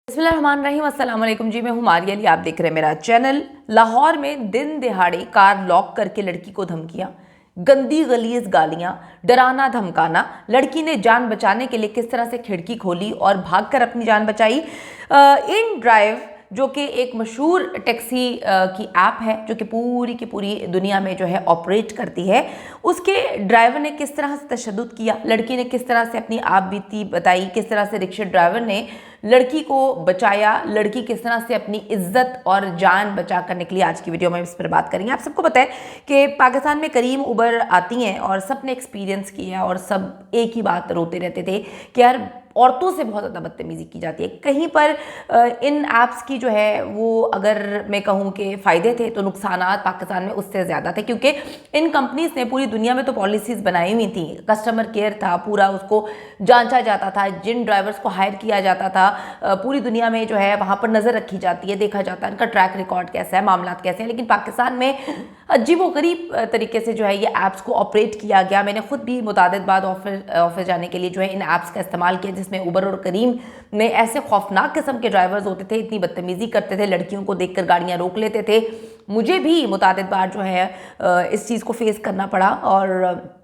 बिस्मिल्लाहिर्रहमानिर्रहीम, अस्सलाम वालेकुम जी। मैं हूँ मारिया अली, आप देख रहे हैं मेरा चैनल। लाहौर में दिन दिहाड़े कार लॉक करके लड़की को धमकियाँ, गंदी गलीज गालियाँ, डराना धमकाना। लड़की ने जान बचाने के लिए किस तरह से खिड़की खोली और भागकर अपनी जान बचाई। इन ड्राइव जो कि एक मशहूर टैक्सी की ऐप है जो कि पूरी की पूरी दुनिया में जो है ऑपरेट करती है, उसके ड्राइवर ने किस तरह से तशद्दुद किया, लड़की ने किस तरह से अपनी आप बीती बताई, किस तरह से रिक्शा ड्राइवर ने लड़की को बचाया, लड़की किस तरह से अपनी इज्जत और जान बचा कर निकली। आज की वीडियो में इस पर बात करेंगे। आप सबको पता है कि पाकिस्तान में करीम उबर आती हैं और सबने एक्सपीरियंस किया और सब एक ही बात रोते रहते थे कि यार औरतों से बहुत ज़्यादा बदतमीज़ी की जाती है। कहीं पर इन ऐप्स की जो है वो, अगर मैं कहूँ कि फ़ायदे थे तो नुकसानात पाकिस्तान में उससे ज़्यादा थे, क्योंकि इन कंपनीज़ ने पूरी दुनिया में तो पॉलिसीज़ बनाई हुई थी। कस्टमर केयर था, पूरा उसको जांचा जाता था, जिन ड्राइवर्स को हायर किया जाता था पूरी दुनिया में जो है वहाँ पर नज़र रखी जाती है, देखा जाता है इनका ट्रैक रिकॉर्ड कैसा है, मामलात कैसे हैं। लेकिन पाकिस्तान में अजीबोगरीब तरीके से जो है ये ऐप्स को ऑपरेट किया गया। मैंने खुद भी मुतादिद बार ऑफिस जाने के लिए जो है इन ऐप्स का इस्तेमाल किया, जिसमें उबर और करीम में ऐसे खौफनाक किस्म के ड्राइवर्स होते थे, इतनी बदतमीज़ी करते थे, लड़कियों को देखकर गाड़ियाँ रोक लेते थे। मुझे भी मुतादिद बार जो है इस चीज़ को फेस करना पड़ा। और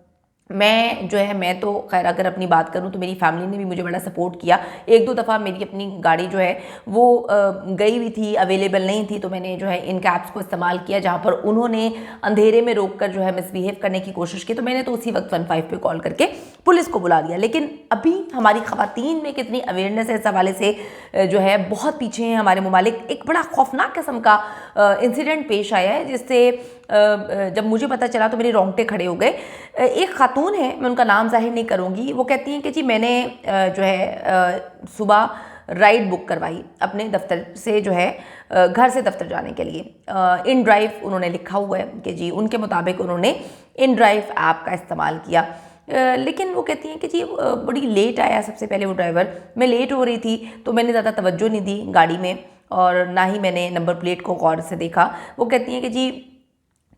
मैं तो खैर अगर अपनी बात करूं तो मेरी फैमिली ने भी मुझे बड़ा सपोर्ट किया। एक दो दफ़ा मेरी अपनी गाड़ी जो है वो गई हुई थी, अवेलेबल नहीं थी, तो मैंने जो है इन कैब्स को इस्तेमाल किया जहां पर उन्होंने अंधेरे में रोककर जो है मिसबिहेव करने की कोशिश की, तो मैंने तो उसी वक्त 15 पे कॉल करके पुलिस को बुला लिया। लेकिन अभी हमारी ख़वातीन में कितनी अवेयरनेस है इस हवाले से जो है बहुत पीछे हैं हमारे मुमालिक। एक बड़ा खौफनाक किस्म का इंसिडेंट पेश आया है जिससे जब मुझे पता चला तो मेरे रोंगटे खड़े हो गए। एक खातून है, मैं उनका नाम जाहिर नहीं करूँगी, वो कहती हैं कि जी मैंने जो है सुबह राइड बुक करवाई अपने दफ्तर से जो है घर से दफ्तर जाने के लिए। इन ड्राइव उन्होंने लिखा हुआ है कि जी उनके मुताबिक उन्होंने इन ड्राइव ऐप का इस्तेमाल किया। लेकिन वो कहती हैं कि जी बड़ी लेट आया। सबसे पहले वो ड्राइवर, मैं लेट हो रही थी तो मैंने ज़्यादा तवज्जो नहीं दी गाड़ी में और ना ही मैंने नंबर प्लेट को गौर से देखा। वो कहती हैं कि जी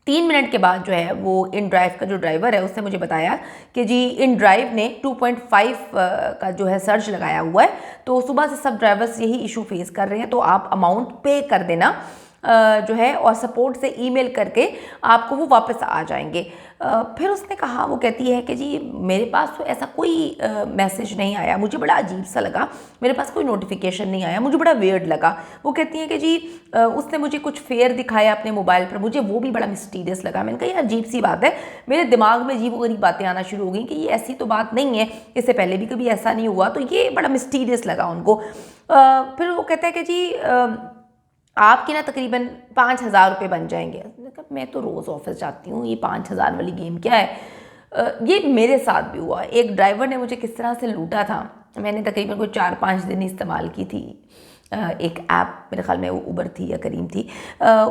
3 मिनट के बाद जो है वो इन ड्राइव का जो ड्राइवर है उसने मुझे बताया कि जी इन ड्राइव ने 2.5 का जो है सर्च लगाया हुआ है, तो सुबह से सब ड्राइवर्स यही इशू फेस कर रहे हैं, तो आप अमाउंट पे कर देना जो है और सपोर्ट से ईमेल करके आपको वो वापस आ जाएंगे। फिर उसने कहा, वो कहती है कि जी मेरे पास तो ऐसा कोई मैसेज नहीं आया, मुझे बड़ा अजीब सा लगा, मेरे पास कोई नोटिफिकेशन नहीं आया, मुझे बड़ा वियर्ड लगा। वो कहती हैं कि जी उसने मुझे कुछ फेयर दिखाया अपने मोबाइल पर, मुझे वो भी बड़ा मिस्टीरियस लगा। मैंने कहा यार अजीब सी बात है, मेरे दिमाग में अजीब गरीब बातें आना शुरू हो गई कि ये ऐसी तो बात नहीं है, इससे पहले भी कभी ऐसा नहीं हुआ, तो ये बड़ा मिस्टीरियस लगा उनको। फिर वो कहता है कि जी आपके ना तकरीबन 5,000 रुपये बन जाएंगे। मैं तो रोज़ ऑफिस जाती हूँ, ये 5,000 वाली गेम क्या है। ये मेरे साथ भी हुआ। एक ड्राइवर ने मुझे किस तरह से लूटा था, मैंने तकरीबन कोई 4-5 दिन इस्तेमाल की थी एक ऐप, मेरे ख्याल में वो उबर थी या करीम थी।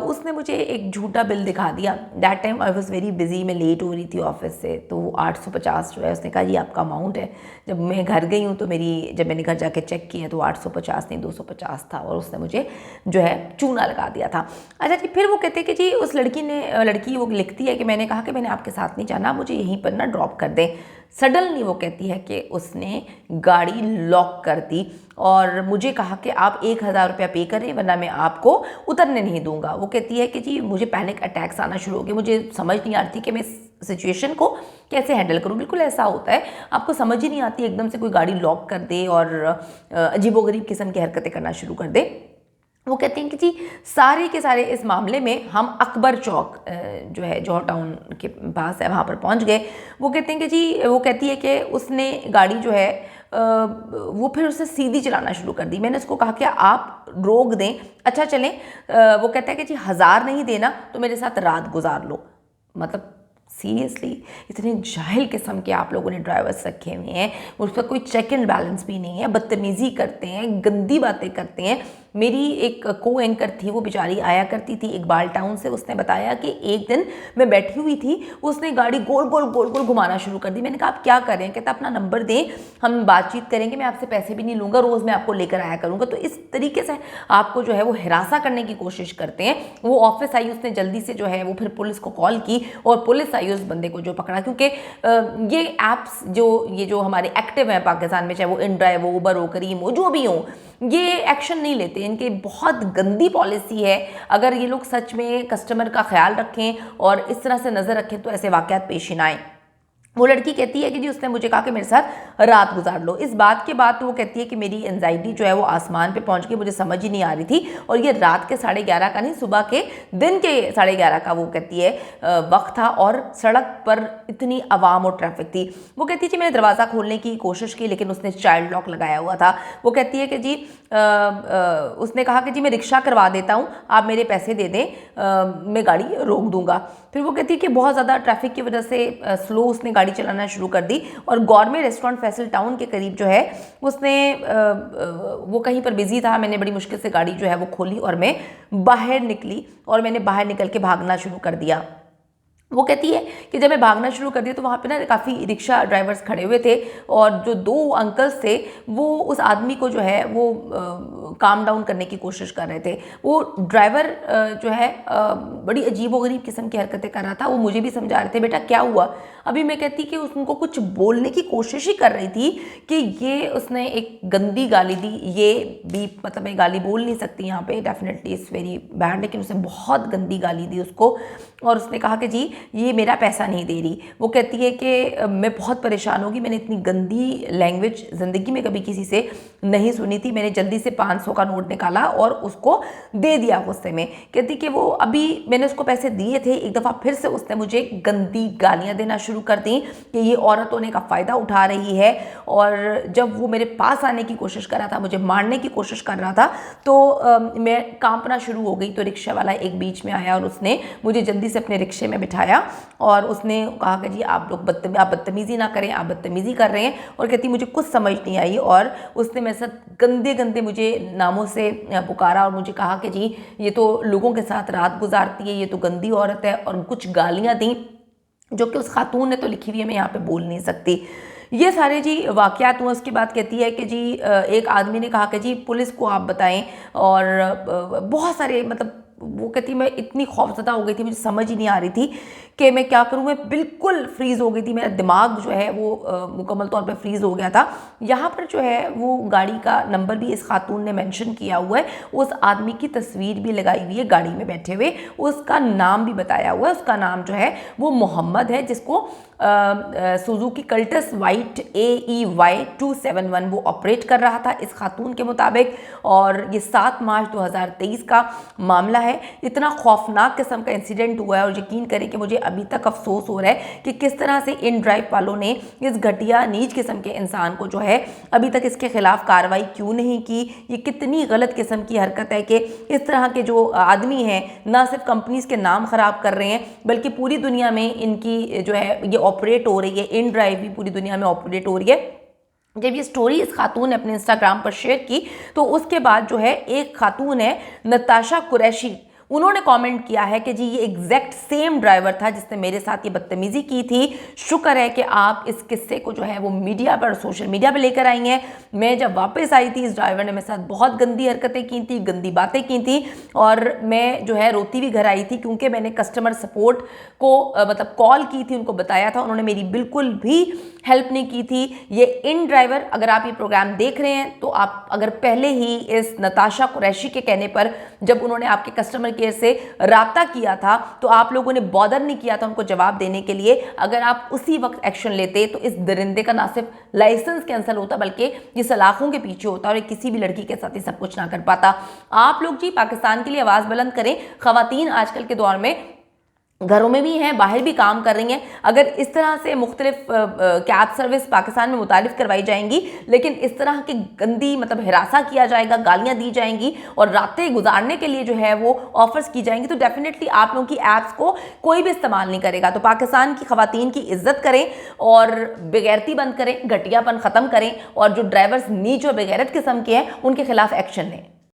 उसने मुझे एक झूठा बिल दिखा दिया। That time I was very busy, मैं लेट हो रही थी ऑफिस से, तो 850 जो है उसने कहा ये आपका अमाउंट है। जब मैं घर गई हूँ तो जब मैंने घर जाके चेक किया तो 850 नहीं 250 था और उसने मुझे जो है चूना लगा दिया था। अच्छा जी, फिर वो कहते कि जी उस लड़की वो लिखती है कि मैंने कहा कि मैंने आपके साथ नहीं जाना, मुझे यहीं पर ना ड्रॉप कर दें। सडनली वो कहती है कि उसने गाड़ी लॉक कर दी और मुझे कहा कि आप 1,000 रुपया पे करें वरना मैं आपको उतरने नहीं दूंगा। वो कहती है कि जी मुझे पैनिक अटैक्स आना शुरू हो गए, मुझे समझ नहीं आ रही थी कि मैं सिचुएशन को कैसे हैंडल करूं। बिल्कुल ऐसा होता है, आपको समझ ही नहीं आती, एकदम से कोई गाड़ी लॉक कर दे और अजीबोगरीब किस्म की हरकतें करना शुरू कर दे। वो कहते हैं कि जी सारे के सारे इस मामले में हम अकबर चौक जो है जौहर टाउन के पास है वहाँ पर पहुँच गए। वो कहते हैं कि जी, वो कहती है कि उसने गाड़ी जो है वो फिर उसे सीधी चलाना शुरू कर दी। मैंने उसको कहा कि आप रोक दें, अच्छा चलें। वो कहता है कि जी 1,000 नहीं देना तो मेरे साथ रात गुजार लो। मतलब सीरियसली इतने जाहिल किस्म के आप लोगों ने ड्राइवर्स रखे हुए हैं, उस पर कोई चेक एंड बैलेंस भी नहीं है, बदतमीज़ी करते हैं, गंदी बातें करते हैं। मेरी एक को एंकर थी, वो बेचारी आया करती थी इकबाल टाउन से, उसने बताया कि एक दिन मैं बैठी हुई थी, उसने गाड़ी गोल गोल घुमाना शुरू कर दी। मैंने कहा आप क्या कर रहे हैं? कहता अपना नंबर दें, हम बातचीत करेंगे, मैं आपसे पैसे भी नहीं लूँगा, रोज़ मैं आपको लेकर आया करूँगा। तो इस तरीके से आपको जो है वो हिरासा करने की कोशिश करते हैं। वो ऑफिस आई, उसने जल्दी से जो है वो फिर पुलिस को कॉल की और पुलिस आई उस बंदे को जो पकड़ा, क्योंकि ये ऐप्स जो हमारे एक्टिव हैं पाकिस्तान में, चाहे वो इन ड्राइव हो, उबर हो, करीम हो, जो भी हो, ये एक्शन नहीं लेते। इनकी बहुत गंदी पॉलिसी है। अगर ये लोग सच में कस्टमर का ख्याल रखें और इस तरह से नज़र रखें तो ऐसे वाक़यात पेश ही ना आएँ। वो लड़की कहती है कि जी उसने मुझे कहा कि मेरे साथ रात गुजार लो। इस बात के बाद तो वो कहती है कि मेरी एंजाइटी जो है वो आसमान पे पहुंच गई, मुझे समझ ही नहीं आ रही थी। और ये रात के 11:30 का नहीं, सुबह के दिन के 11:30 का वो कहती है वक्त था और सड़क पर इतनी आवाम और ट्रैफिक थी। वो कहती है कि मैंने दरवाज़ा खोलने की कोशिश की लेकिन उसने चाइल्ड लॉक लगाया हुआ था। वो कहती है कि जी उसने कहा कि जी मैं रिक्शा करवा देता हूँ, आप मेरे पैसे दे दें, मैं गाड़ी रोक दूंगा। फिर वो कहती है कि बहुत ज़्यादा ट्रैफिक की वजह से स्लो उसने गाड़ी चलाना शुरू कर दी और गौरमे रेस्टोरेंट फैसल टाउन के करीब जो है उसने वो कहीं पर बिजी था। मैंने बड़ी मुश्किल से गाड़ी जो है वो खोली और मैं बाहर निकली और मैंने बाहर निकल के भागना शुरू कर दिया। वो कहती है कि जब मैं भागना शुरू कर दिया तो वहाँ पे ना काफ़ी रिक्शा ड्राइवर्स खड़े हुए थे और जो 2 अंकल्स थे वो उस आदमी को जो है वो काम डाउन करने की कोशिश कर रहे थे। वो ड्राइवर जो है बड़ी अजीबोगरीब किस्म की हरकतें कर रहा था। वो मुझे भी समझा रहे थे बेटा क्या हुआ। अभी मैं कहती कि उनको कुछ बोलने की कोशिश ही कर रही थी कि ये उसने एक गंदी गाली दी। ये भी मतलब मैं गाली बोल नहीं सकती यहाँ पे, डेफिनेटली इट्स वेरी बैड, लेकिन उसने बहुत गंदी गाली दी उसको और उसने कहा कि जी ये मेरा पैसा नहीं दे रही। वो कहती है कि मैं बहुत परेशान होगी, मैंने इतनी गंदी लैंग्वेज ज़िंदगी में कभी किसी से नहीं सुनी थी। मैंने जल्दी से 500 का नोट निकाला और उसको दे दिया गुस्से में। कहती कि वो अभी मैंने उसको पैसे दिए थे, एक दफ़ा फिर से उसने मुझे गंदी गालियाँ देना शुरू कर दी कि ये औरत होने का फ़ायदा उठा रही है। और जब वो मेरे पास आने की कोशिश कर रहा था, मुझे मारने की कोशिश कर रहा था, तो मैं कांपना शुरू हो गई। तो रिक्शा वाला एक बीच में आया और उसने मुझे जल्दी से अपने रिक्शे में बिठाया और उसने कहा कि जी आप लोग बदतमीज़ी ना करें, आप बदतमीज़ी कर रहे हैं। और कहती मुझे कुछ समझ नहीं आई और उसने मेरे साथ गंदे गंदे मुझे नामों से पुकारा और मुझे कहा कि जी ये तो लोगों के साथ रात गुजारती है, ये तो गंदी औरत है, और कुछ गालियाँ दी जो कि उस खातून ने तो लिखी हुई है, मैं यहाँ पे बोल नहीं सकती। ये सारे जी वाक़यात हुए। उसके बाद कहती है कि जी एक आदमी ने कहा कि जी पुलिस को आप बताएं और बहुत सारे मतलब वो कहती मैं इतनी खौफज़दा हो गई थी, मुझे समझ ही नहीं आ रही थी कि मैं क्या करूँ। मैं बिल्कुल फ्रीज़ हो गई थी, मेरा दिमाग जो है वो मुकम्मल तौर पे फ्रीज़ हो गया था। यहाँ पर जो है वो गाड़ी का नंबर भी इस खातून ने मेंशन किया हुआ है, उस आदमी की तस्वीर भी लगाई हुई है गाड़ी में बैठे हुए, उसका नाम भी बताया हुआ है। उसका नाम जो है वो मोहम्मद है, जिसको सुजुकी कल्टस वाइट AEY 271 वो ऑपरेट कर रहा था इस खातून के मुताबिक। और ये 7 मार्च 2023 का मामला है। इतना खौफनाक किस्म का इंसिडेंट हुआ है और यकीन करें कि मुझे अभी तक अफसोस हो रहा है कि किस तरह से इन ड्राइव वालों ने इस घटिया नीच किस्म के इंसान को जो है अभी तक इसके खिलाफ कार्रवाई क्यों नहीं की। ये कितनी गलत किस्म की हरकत है कि इस तरह के जो आदमी हैं ना सिर्फ कंपनीज के नाम ख़राब कर रहे हैं बल्कि पूरी दुनिया में इनकी जो है ये ऑपरेट हो रही है। इन ड्राइव भी पूरी दुनिया में ऑपरेट हो रही है। जब ये स्टोरी इस खातून ने अपने इंस्टाग्राम पर शेयर की तो उसके बाद जो है एक खातून है नताशा कुरैशी, उन्होंने कमेंट किया है कि जी ये एग्जैक्ट सेम ड्राइवर था जिसने मेरे साथ ये बदतमीज़ी की थी। शुक्र है कि आप इस किस्से को जो है वो मीडिया पर, सोशल मीडिया पर लेकर आई हैं। मैं जब वापस आई थी इस ड्राइवर ने मेरे साथ बहुत गंदी हरकतें की थी, गंदी बातें की थी और मैं जो है रोती हुई घर आई थी क्योंकि मैंने कस्टमर सपोर्ट को मतलब कॉल की थी, उनको बताया था, उन्होंने मेरी बिल्कुल भी हेल्प नहीं की थी। ये इन ड्राइवर, अगर आप ये प्रोग्राम देख रहे हैं तो आप अगर पहले ही इस नताशा कुरैशी के कहने पर जब उन्होंने आपके कस्टमर केयर से राब्ता किया था तो आप लोगों ने बॉदर नहीं किया था उनको जवाब देने के लिए। अगर आप उसी वक्त एक्शन लेते तो इस दरिंदे का ना सिर्फ लाइसेंस कैंसिल होता बल्कि ये सलाखों के पीछे होता और किसी भी लड़की के साथ ये सब कुछ ना कर पाता। आप लोग जी पाकिस्तान के लिए आवाज़ बुलंद करें। ख़वातीन आजकल के दौर में घरों में भी हैं, बाहर भी काम कर रही हैं। अगर इस तरह से मुख्तलिफ कैब सर्विस पाकिस्तान में मुतारिफ करवाई जाएंगी लेकिन इस तरह की गंदी मतलब हिरासा किया जाएगा, गालियां दी जाएंगी और रातें गुजारने के लिए जो है वो ऑफर्स की जाएंगी तो डेफिनेटली आप लोगों की ऐप्स को कोई भी इस्तेमाल नहीं करेगा। तो पाकिस्तान की ख़वातीन की इज्जत करें और बेगैरती बंद करें, घटियापन ख़त्म करें और जो ड्राइवर्स नीच और बेगैरत किस्म के हैं उनके खिलाफ एक्शन लें।